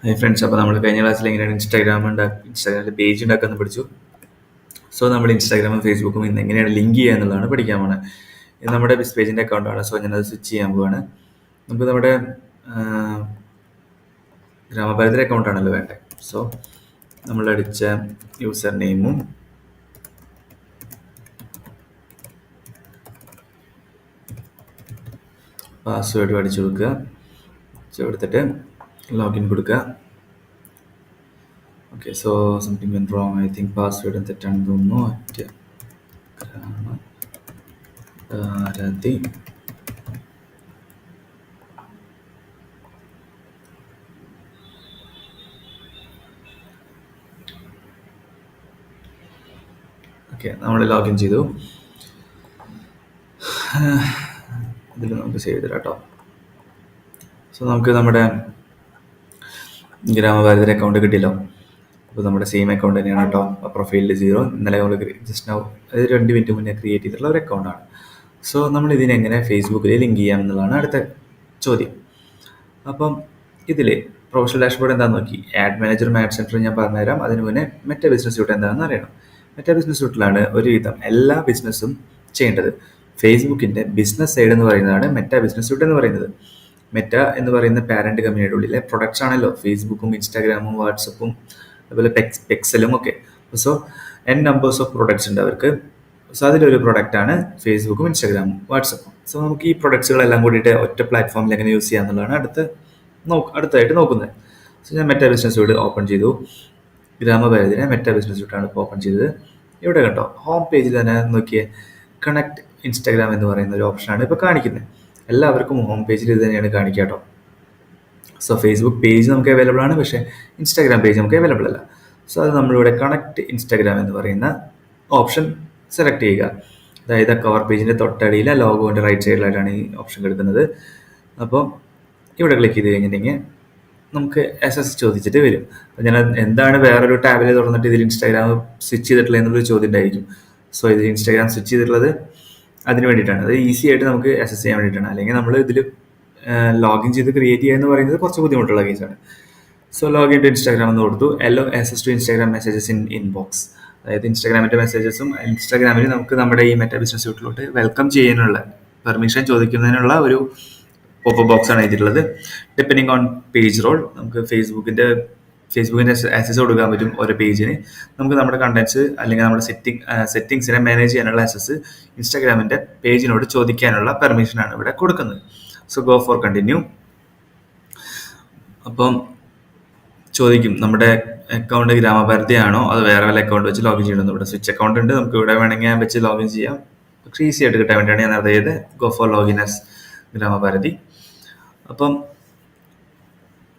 Hi friends, അപ്പോൾ നമ്മൾ കഴിഞ്ഞ ക്ലാസ്സിൽ എങ്ങനെയാണ് ഇൻസ്റ്റാഗ്രാമിൽ പേജ് ഉണ്ടാക്കാമെന്ന് പഠിച്ചു. സോ നമ്മൾ ഇൻസ്റ്റാഗ്രാമും ഫേസ്ബുക്കും ഇന്ന് എങ്ങനെയാണ് ലിങ്ക് ചെയ്യുക എന്നുള്ളതാണ് പഠിക്കാൻ പോകുന്നത്. ഇത് നമ്മുടെ ബിസ് പേജിൻ്റെ അക്കൗണ്ടാണ്. സോ ഞാനത് സ്വിച്ച് ചെയ്യാൻ പോവാണ്. നമുക്ക് നമ്മുടെ ഗ്രാമഭാരതിയുടെ അക്കൗണ്ടാണല്ലോ വേണ്ടത്. സോ നമ്മൾ അടിച്ച യൂസർ നെയിമും പാസ്വേഡും അടിച്ചു കൊടുത്തിട്ട് ലോഗിൻ കൊടുക്കുക. Okay, so something when wrong. I think password തെറ്റാണെന്ന് തോന്നുന്നു. ഗ്രാമഭാരതി ഓക്കെ, നമ്മൾ ലോഗിൻ ചെയ്തു. ഇതിൽ നമുക്ക് സേവ് ചെയ്തിടാം കേട്ടോ. സോ നമുക്ക് നമ്മുടെ ഗ്രാമഭാരതിയുടെ അക്കൗണ്ട് കിട്ടിയല്ലോ. അപ്പോൾ നമ്മുടെ സെയിം അക്കൗണ്ട് തന്നെയാണ് കേട്ടോ. പ്രൊഫൈലിൽ 0. ഇന്നലെ നമ്മൾ ജസ്റ്റ് നൗ 2 മിനിറ്റ് മുന്നേ ക്രിയേറ്റ് ചെയ്തിട്ടുള്ള ഒരു അക്കൗണ്ടാണ്. സോ നമ്മൾ ഇതിനെങ്ങനെ ഫേസ്ബുക്കിൽ ലിങ്ക് ചെയ്യാം എന്നുള്ളതാണ് അടുത്ത ചോദ്യം. അപ്പം ഇതിൽ പ്രൊഫഷണൽ ഡാഷ്ബോർഡ് എന്താണെന്ന് നോക്കി. ആഡ് മാനേജറും ആഡ് സെൻറ്ററും ഞാൻ പറഞ്ഞുതരാം. അതിന് മുന്നേ മെറ്റ ബിസിനസ് സ്യൂട്ട് എന്താണെന്ന് അറിയണം. മെറ്റ ബിസിനസ് സ്യൂട്ടിലാണ് ഒരുവിധം എല്ലാ ബിസിനസ്സും ചെയ്യേണ്ടത്. ഫേസ്ബുക്കിൻ്റെ ബിസിനസ് സൈഡ് എന്ന് പറയുന്നതാണ് മെറ്റ ബിസിനസ് സ്യൂട്ട് എന്ന് പറയുന്നത്. മെറ്റ എന്ന് പറയുന്ന പാരന്റ് കമ്പനിയുടെ ഉള്ളിലെ പ്രൊഡക്ട്സ് ആണല്ലോ ഫേസ്ബുക്കും ഇൻസ്റ്റാഗ്രാമും വാട്സപ്പും അതുപോലെ പെക്സലും ഒക്കെ. സോ നമ്പേഴ്സ് ഓഫ് പ്രൊഡക്ട്സ് ഉണ്ട് അവർക്ക്. സോ അതിലൊരു പ്രൊഡക്റ്റാണ് ഫേസ്ബുക്കും ഇൻസ്റ്റാഗ്രാമും വാട്സപ്പും. സോ നമുക്ക് ഈ പ്രൊഡക്ട്സുകളെല്ലാം കൂടിയിട്ട് ഒറ്റ പ്ലാറ്റ്ഫോമിൽ എങ്ങനെ യൂസ് ചെയ്യുക എന്നുള്ളതാണ് അടുത്തായിട്ട് നോക്കുന്നത്. സോ ഞാൻ മെറ്റ ബിസിനസ് സ്യൂട്ട് ഓപ്പൺ ചെയ്തു. ഗ്രാമഭാരതിനെ മെറ്റ ബിസിനസ് സ്യൂട്ടാണ് ഇപ്പോൾ ഓപ്പൺ ചെയ്തത്. ഇവിടെ കണ്ടോ, ഹോം പേജിൽ തന്നെ നോക്കിയേ, കണക്ട് ഇൻസ്റ്റാഗ്രാം എന്ന് പറയുന്ന ഒരു ഓപ്ഷനാണ് ഇപ്പോൾ കാണിക്കുന്നത്. എല്ലാവർക്കും ഹോം പേജിൽ ഇത് തന്നെയാണ് കാണിക്കുക കേട്ടോ. സോ ഫേസ്ബുക്ക് പേജ് നമുക്ക് അവൈലബിൾ ആണ്, പക്ഷേ ഇൻസ്റ്റാഗ്രാം പേജ് നമുക്ക് അവൈലബിൾ അല്ല. സോ അത് നമ്മളിവിടെ കണക്ട് ഇൻസ്റ്റാഗ്രാം എന്ന് പറയുന്ന ഓപ്ഷൻ സെലക്ട് ചെയ്യുക. അതായത് കവർ പേജിൻ്റെ തൊട്ടടിയിലെ ലോഗോൻ്റെ റൈറ്റ് സൈഡിലായിട്ടാണ് ഈ ഓപ്ഷൻ എടുക്കുന്നത്. അപ്പോൾ ഇവിടെ ക്ലിക്ക് ചെയ്ത് കഴിഞ്ഞിട്ടുണ്ടെങ്കിൽ നമുക്ക് SS ചോദിച്ചിട്ട് വരും. അപ്പോൾ ഞാൻ എന്താണ് വേറൊരു ടാബിൽ തുറന്നിട്ട് ഇതിൽ ഇൻസ്റ്റാഗ്രാം സ്വിച്ച് ചെയ്തിട്ടുള്ളത് എന്നുള്ളൊരു ചോദ്യം ഉണ്ടായിരിക്കും. സോ ഇത് ഇൻസ്റ്റാഗ്രാം സ്വിച്ച് ചെയ്തിട്ടുള്ളത് അതിന് വേണ്ടിയിട്ടാണ്. അത് ഈസി ആയിട്ട് നമുക്ക് അക്സസ് ചെയ്യാൻ വേണ്ടിയിട്ടാണ്. അല്ലെങ്കിൽ നമ്മൾ ഇതിൽ ലോഗിൻ ചെയ്ത് ക്രിയേറ്റ് ചെയ്യുക എന്ന് പറയുന്നത് കുറച്ച് ബുദ്ധിമുട്ടുള്ള കേസാണ്. സോ ലോഗിൻ ടു ഇൻസ്റ്റാഗ്രാം എന്ന് കൊടുത്തു. Allow access to Instagram messages in inbox. അതായത് ഇൻസ്റ്റാഗ്രാമിൻ്റെ മെസ്സേജസും ഇൻസ്റ്റാഗ്രാമിൽ നമുക്ക് നമ്മുടെ ഈ മെറ്റ ബിസിനസ് സ്യൂട്ടിലോട്ട് വെൽക്കം ചെയ്യാനുള്ള പെർമിഷൻ ചോദിക്കുന്നതിനുള്ള ഒരു പോപ്പ് ബോക്സ് ആണ് എഴുതിയിട്ടുള്ളത്. ഡിപ്പെൻഡിങ് ഓൺ പേജ് റോൾ നമുക്ക് ഫേസ്ബുക്കിൻ്റെ ആക്സസ് കൊടുക്കാൻ പറ്റും ഓരോ പേജിന്. നമുക്ക് നമ്മുടെ കണ്ടന്റ്സ് അല്ലെങ്കിൽ നമ്മുടെ സെറ്റിങ്സിനെ മാനേജ് ചെയ്യാനുള്ള ആക്സസ് ഇൻസ്റ്റാഗ്രാമിൻ്റെ പേജിനോട് ചോദിക്കാനുള്ള പെർമിഷനാണ് ഇവിടെ കൊടുക്കുന്നത്. So go for continue. അപ്പം ചോദിക്കും നമ്മുടെ അക്കൗണ്ട് ഗ്രാമഭാരതി ആണോ അത് വേറെ വല്ല അക്കൗണ്ട് വെച്ച് ലോഗിൻ ചെയ്യണമെന്ന്. ഇവിടെ സ്വിച്ച് അക്കൗണ്ട് ഉണ്ട്, നമുക്ക് ഇവിടെ വേണമെങ്കിൽ വെച്ച് ലോഗിൻ ചെയ്യാം. പക്ഷേ ഈസി ആയിട്ട് കിട്ടാൻ വേണ്ടിയാണ് ഞാൻ നേരത്തെ ചെയ്ത് ഗോ ഫോർ ലോഗിൻ ആസ് ഗ്രാമഭാരതി. അപ്പം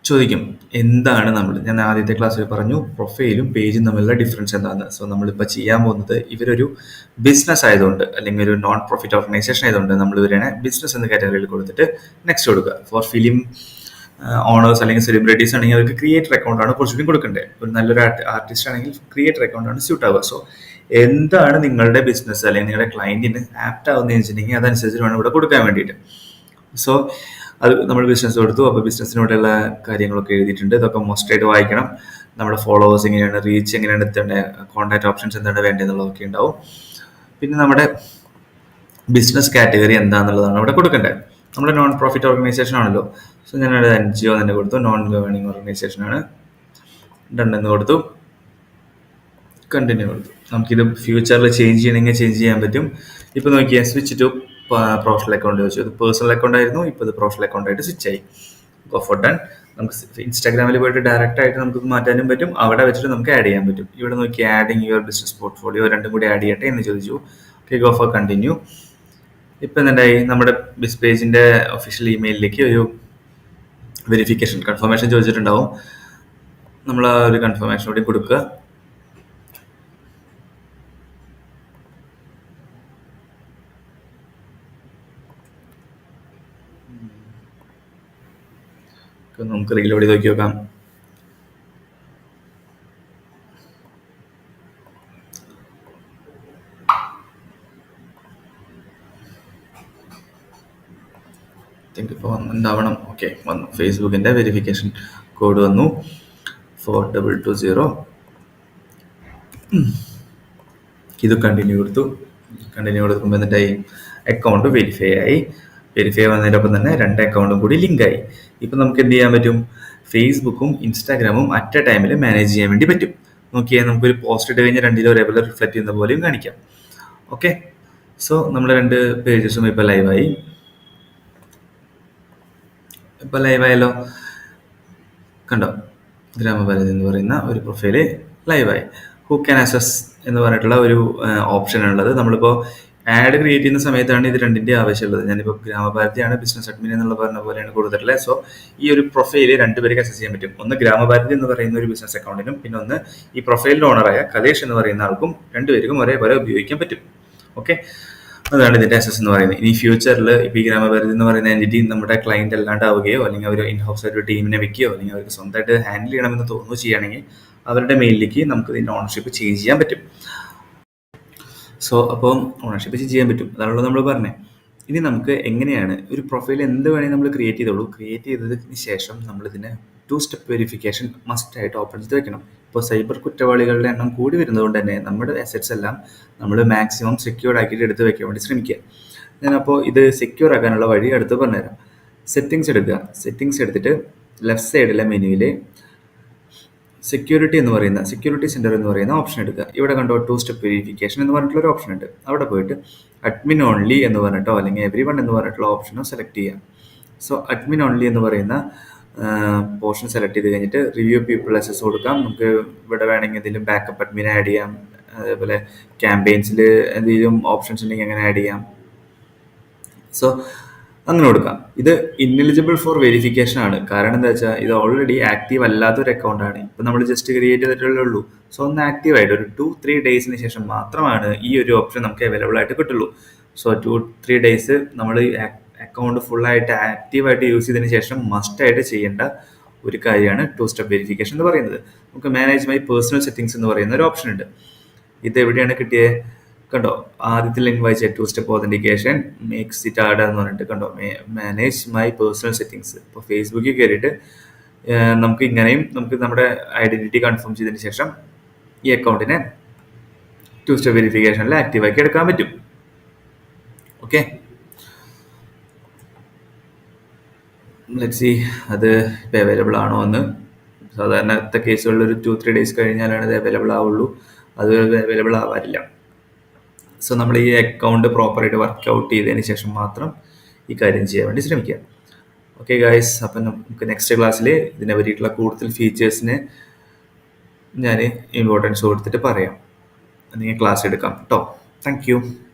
ചോദിക്കും എന്താണ് ഞാൻ ആദ്യത്തെ ക്ലാസ്സിൽ പറഞ്ഞു പ്രൊഫൈലും പേജും തമ്മിലുള്ള ഡിഫറൻസ് എന്താണെന്ന്. സോ നമ്മളിപ്പോൾ ചെയ്യാൻ പോകുന്നത് ഇവരൊരു ബിസിനസ് ആയതുകൊണ്ട് അല്ലെങ്കിൽ ഒരു നോൺ പ്രോഫിറ്റ് ഓർഗനൈസേഷൻ ആയതുകൊണ്ട് നമ്മൾ ഇവരെ ബിസിനസ് എന്ന കാറ്റഗറിയിൽ കൊടുത്തിട്ട് നെക്സ്റ്റ് കൊടുക്കുക. ഫോർ ഫിലിം ഓണേഴ്സ് അല്ലെങ്കിൽ സെലിബ്രിറ്റീസ് ആണെങ്കിൽ അവർക്ക് ക്രിയേറ്റർ അക്കൗണ്ടാണ് കുറച്ചുകൂടി കൊടുക്കേണ്ടത്. ഒരു നല്ലൊരു ആർട്ടിസ്റ്റ് ആണെങ്കിൽ ക്രിയേറ്റർ അക്കൗണ്ടാണ് സ്യൂട്ട് ആവുക. സോ എന്താണ് നിങ്ങളുടെ ബിസിനസ് അല്ലെങ്കിൽ നിങ്ങളുടെ ക്ലയൻറ്റിന് ആപ്റ്റ് ആവുന്നതെന്ന് വെച്ചിട്ടുണ്ടെങ്കിൽ അതനുസരിച്ച് വേണം ഇവിടെ കൊടുക്കാൻ വേണ്ടിയിട്ട്. സോ അത് നമ്മൾ ബിസിനസ് കൊടുത്തു. അപ്പോൾ ബിസിനസ്സിനോടുള്ള കാര്യങ്ങളൊക്കെ എഴുതിയിട്ടുണ്ട്. ഇതൊക്കെ മോസ്റ്റായിട്ട് വായിക്കണം. നമ്മുടെ ഫോളോവേഴ്സ് എങ്ങനെയാണ്, റീച്ച് എങ്ങനെയാണ് എത്തേണ്ടത്, കോൺടാക്ട് ഓപ്ഷൻസ് എന്താണ് വേണ്ടതെന്നുള്ളതൊക്കെ ഉണ്ടാവും. പിന്നെ നമ്മുടെ ബിസിനസ് കാറ്റഗറി എന്താണെന്നുള്ളതാണ് ഇവിടെ കൊടുക്കേണ്ടത്. നമ്മുടെ നോൺ പ്രോഫിറ്റ് ഓർഗനൈസേഷൻ ആണല്ലോ. സോ ഞാനൊരു NGO തന്നെ കൊടുത്തു. നോൺ ഗവേണിംഗ് ഓർഗനൈസേഷൻ ആണ്. ഡണ്ണെന്ന് കൊടുത്തു, കണ്ടിന്യൂ കൊടുത്തു. നമുക്കിത് ഫ്യൂച്ചറിൽ ചേഞ്ച് ചെയ്യണമെങ്കിൽ ചേഞ്ച് ചെയ്യാൻ പറ്റും. ഇപ്പോൾ നോക്കിയാൽ സ്വിച്ച് ടു പ്രൊഫഷണൽ അക്കൗണ്ട് വെച്ചു. ഇത് പേഴ്സണൽ അക്കൗണ്ട് ആയിരുന്നു, ഇപ്പോൾ ഇത് പ്രൊഫഷണൽ അക്കൗണ്ട് ആയിട്ട് സ്വിച്ച് ആയി. Go for done. നമുക്ക് ഇൻസ്റ്റാഗ്രാമിൽ പോയിട്ട് ഡയറക്റ്റ് ആയിട്ട് നമുക്ക് മാറ്റാനും പറ്റും, അവിടെ വെച്ചിട്ട് നമുക്ക് ആഡ് ചെയ്യാൻ പറ്റും. ഇവിടെ നോക്കി ആഡിങ് യുവർ ബിസിനസ് പോർട്ട്ഫോളിയോ രണ്ടും കൂടി ആഡ് ചെയ്യട്ടെ എന്ന് ചോദിച്ചു. Okay, go for continue. ഇപ്പം എന്തായി, നമ്മുടെ ബിസ് പേജിൻ്റെ ഒഫീഷ്യൽ ഇമെയിലിലേക്ക് ഒരു വെരിഫിക്കേഷൻ കൺഫർമേഷൻ ചോദിച്ചിട്ടുണ്ടാവും. നമ്മൾ ആ ഒരു കൺഫർമേഷൻ കൂടി കൊടുക്കുക. നമുക്ക് റീലോഡ് ചെയ്ത് നോക്കി നോക്കാം. ഇപ്പോൾ ഉണ്ടാവണം. ഓക്കെ, വന്നു. ഫേസ്ബുക്കിൻ്റെ വെരിഫിക്കേഷൻ കോഡ് വന്നു 4220. ഇത് കണ്ടിന്യൂ കൊടുത്തു. കണ്ടിന്യൂ കൊടുക്കുമ്പോൾ എന്നിട്ടായി അക്കൗണ്ട് വെരിഫൈ ആയി. വെരിഫൈ വന്നതിനൊപ്പം തന്നെ 2 അക്കൗണ്ടും കൂടി ലിങ്കായി. ഇപ്പം നമുക്ക് എന്ത് ചെയ്യാൻ പറ്റും? ഫേസ്ബുക്കും ഇൻസ്റ്റാഗ്രാമും അറ്റ് എ ടൈമിൽ മാനേജ് ചെയ്യാൻ വേണ്ടി പറ്റും. നോക്കിയാൽ നമുക്കൊരു പോസ്റ്റ് ഇട്ട് കഴിഞ്ഞാൽ രണ്ടിലും ഒരേപോലെ റിഫ്ലക്ട് ചെയ്യുന്ന പോലെയും കാണിക്കാം. ഓക്കെ, സോ നമ്മുടെ 2 പേജസും ഇപ്പോൾ ലൈവായി. ഇപ്പോൾ ലൈവായല്ലോ, കണ്ടോ? ഗ്രാമപരിധി എന്ന് പറയുന്ന ഒരു പ്രൊഫൈല് ലൈവായി. ഹു ക്യാൻ അസസ് എന്ന് പറഞ്ഞിട്ടുള്ള ഒരു ഓപ്ഷൻ ഉള്ളത്. നമ്മളിപ്പോൾ ആഡ് ക്രിയേറ്റ് ചെയ്യുന്ന സമയത്താണ് ഇത് രണ്ടിൻ്റെ ആവശ്യമുള്ളത്. ഞാനിപ്പോൾ ഗ്രാമഭാരതിയാണ് ബിസിനസ് അഡ്മിൻ എന്നുള്ള പറഞ്ഞ പോലെയാണ് കൊടുത്തിട്ടുള്ളത്. സോ ഈ ഒരു പ്രൊഫൈല് 2 പേർക്ക് അക്സസ് ചെയ്യാൻ പറ്റും. ഒന്ന് ഗ്രാമഭാരതി എന്ന് പറയുന്ന ഒരു ബിസിനസ് അക്കൗണ്ടിനും, പിന്നെ ഒന്ന് ഈ പ്രൊഫൈലിൻ്റെ ഓണറായ കലേഷ് എന്ന് പറയുന്ന ആൾക്കും 2 പേർക്കും ഒരേപോലെ ഉപയോഗിക്കാൻ പറ്റും. ഓക്കെ, അതാണ് ഇതിൻ്റെ അക്സസ് എന്ന് പറയുന്നത്. ഇനി ഫ്യൂച്ചറിൽ ഇപ്പോൾ ഈ ഗ്രാമപരിധി എന്ന് പറയുന്ന എൻറ്റിറ്റി നമ്മുടെ ക്ലയൻറ്റ് അല്ലാണ്ടാവുകയോ അല്ലെങ്കിൽ അവർ ഇൻ ഹൗസ് ആയിട്ട് ഒരു ടീമിനെ വെക്കുകയോ അല്ലെങ്കിൽ അവർക്ക് സ്വന്തമായിട്ട് ഹാൻഡിൽ ചെയ്യണമെന്ന് തോന്നുകയോ ചെയ്യുകയാണെങ്കിൽ അവരുടെ മെയിലിലേക്ക് നമുക്ക് ഇതിൻ്റെ ഓണർഷിപ്പ് ചേഞ്ച് ചെയ്യാൻ പറ്റും. സോ അപ്പം ഓണർഷിപ്പ് ചെയ്യാൻ പറ്റും, അതാണല്ലോ നമ്മൾ പറഞ്ഞത്. ഇനി നമുക്ക് എങ്ങനെയാണ് ഒരു പ്രൊഫൈൽ എന്ത് വേണമെങ്കിൽ നമ്മൾ ക്രിയേറ്റ് ചെയ്തോളൂ. ക്രിയേറ്റ് ചെയ്തതിന് ശേഷം നമ്മളിതിനെ 2 സ്റ്റെപ്പ് വെരിഫിക്കേഷൻ മസ്റ്റായിട്ട് ഓപ്പൺ ചെയ്ത് വെക്കണം. ഇപ്പോൾ സൈബർ കുറ്റവാളികളുടെ എണ്ണം കൂടി വരുന്നതുകൊണ്ട് തന്നെ നമ്മുടെ അസറ്റ്സ് എല്ലാം നമ്മൾ മാക്സിമം സെക്യൂർഡ് ആക്കിയിട്ട് എടുത്ത് വെക്കാൻ വേണ്ടി ശ്രമിക്കുക. ഞാനപ്പോൾ ഇത് സെക്യൂർ ആക്കാനുള്ള വഴി അടുത്ത് പറഞ്ഞുതരാം. സെറ്റിങ്സ് എടുക്കുക. സെറ്റിങ്സ് എടുത്തിട്ട് ലെഫ്റ്റ് സൈഡിലെ മെനുവിൽ സെക്യൂരിറ്റി സെൻറ്റർ എന്ന് പറയുന്ന ഓപ്ഷൻ എടുക്കുക. ഇവിടെ കണ്ടോ 2 സ്റ്റെപ്പ് വെരിഫിക്കേഷൻ എന്ന് പറഞ്ഞിട്ടുള്ള ഒരു ഓപ്ഷൻ ഉണ്ട്. അവിടെ പോയിട്ട് അഡ്മിൻ ഓൺലി എന്ന് പറഞ്ഞിട്ടോ അല്ലെങ്കിൽ എവരി വൺ എന്ന് പറഞ്ഞിട്ടുള്ള ഓപ്ഷനോ സെലക്ട് ചെയ്യുക. സോ അഡ്മിൻ ഓൺലി എന്ന് പറയുന്ന പോർഷൻ സെലക്ട് ചെയ്ത് കഴിഞ്ഞിട്ട് റിവ്യൂ പീപ്പിൾ അസസ് കൊടുക്കാം. നമുക്ക് ഇവിടെ വേണമെങ്കിൽ എന്തെങ്കിലും ബാക്കപ്പ് അഡ്മിൻ ആഡ് ചെയ്യാം. അതേപോലെ ക്യാമ്പയിൻസിൽ എന്തെങ്കിലും ഓപ്ഷൻസ് ഉണ്ടെങ്കിൽ അങ്ങനെ ആഡ് ചെയ്യാം. സോ അങ്ങനെ കൊടുക്കാം. ഇത് ഇന്നെലിജിബിൾ ഫോർ വെരിഫിക്കേഷൻ ആണ്. കാരണം എന്താ വെച്ചാൽ ഇത് ഓൾറെഡി ആക്റ്റീവ് അല്ലാത്തൊരു അക്കൗണ്ടാണ്. ഇപ്പം നമ്മൾ ജസ്റ്റ് ക്രിയേറ്റ് ചെയ്തിട്ടുള്ളേ ഉള്ളൂ. സോ ഒന്ന് ആക്റ്റീവായിട്ട് ഒരു 2-3 ഡേയ്സിന് ശേഷം മാത്രമാണ് ഈ ഒരു ഓപ്ഷൻ നമുക്ക് അവൈലബിൾ ആയിട്ട് കിട്ടുള്ളൂ. സോ 2-3 ഡേയ്സ് നമ്മൾ അക്കൗണ്ട് ഫുള്ളായിട്ട് ആക്റ്റീവായിട്ട് യൂസ് ചെയ്തതിന് ശേഷം മസ്റ്റായിട്ട് ചെയ്യേണ്ട ഒരു കാര്യമാണ് 2 സ്റ്റെപ്പ് വെരിഫിക്കേഷൻ എന്ന് പറയുന്നത്. നമുക്ക് മാനേജ് മൈ പേഴ്സണൽ സെറ്റിങ്സ് എന്ന് പറയുന്ന ഒരു ഓപ്ഷൻ ഉണ്ട്. ഇത് എവിടെയാണ് കിട്ടിയത്? കണ്ടോ, ആദ്യത്തെ ലിങ്ക് വായിച്ച 2 step authentication makes it harder എന്ന് പറഞ്ഞിട്ട് കണ്ടോ, മാനേജ് മൈ പേഴ്സണൽ സെറ്റിങ്സ്. ഇപ്പോൾ ഫേസ്ബുക്കിൽ കയറിയിട്ട് നമുക്ക് ഇങ്ങനെയും നമുക്ക് നമ്മുടെ ഐഡന്റിറ്റി കൺഫേം ചെയ്തതിന് ശേഷം ഈ അക്കൗണ്ടിനെ 2 സ്റ്റെപ്പ് വെരിഫിക്കേഷനിൽ ആക്റ്റീവാക്കി എടുക്കാൻ പറ്റും. ഓക്കെ, ലെറ്റ്സ് സീ അത് ഇപ്പോൾ അവൈലബിൾ ആണോ എന്ന്. സാധാരണത്തെ കേസുകളിൽ ഒരു 2-3 ഡേയ്സ് കഴിഞ്ഞാലാണ് ഇത് അവൈലബിൾ ആവുള്ളൂ. അത് അവൈലബിൾ ആവാറില്ല. സോ നമ്മൾ ഈ അക്കൗണ്ട് പ്രോപ്പറായിട്ട് വർക്ക് ഔട്ട് ചെയ്തതിന് ശേഷം മാത്രം ഈ കാര്യം ചെയ്യാൻ വേണ്ടി ശ്രമിക്കുക. ഓക്കെ ഗായ്സ്, അപ്പം നമുക്ക് നെക്സ്റ്റ് ക്ലാസ്സിൽ ഇതിനെ പറ്റിയിട്ടുള്ള കൂടുതൽ ഫീച്ചേഴ്സിന് ഞാൻ ഇമ്പോർട്ടൻസ് കൊടുത്തിട്ട് പറയാം. നിങ്ങൾ ക്ലാസ് എടുക്കാം കേട്ടോ. Thank you.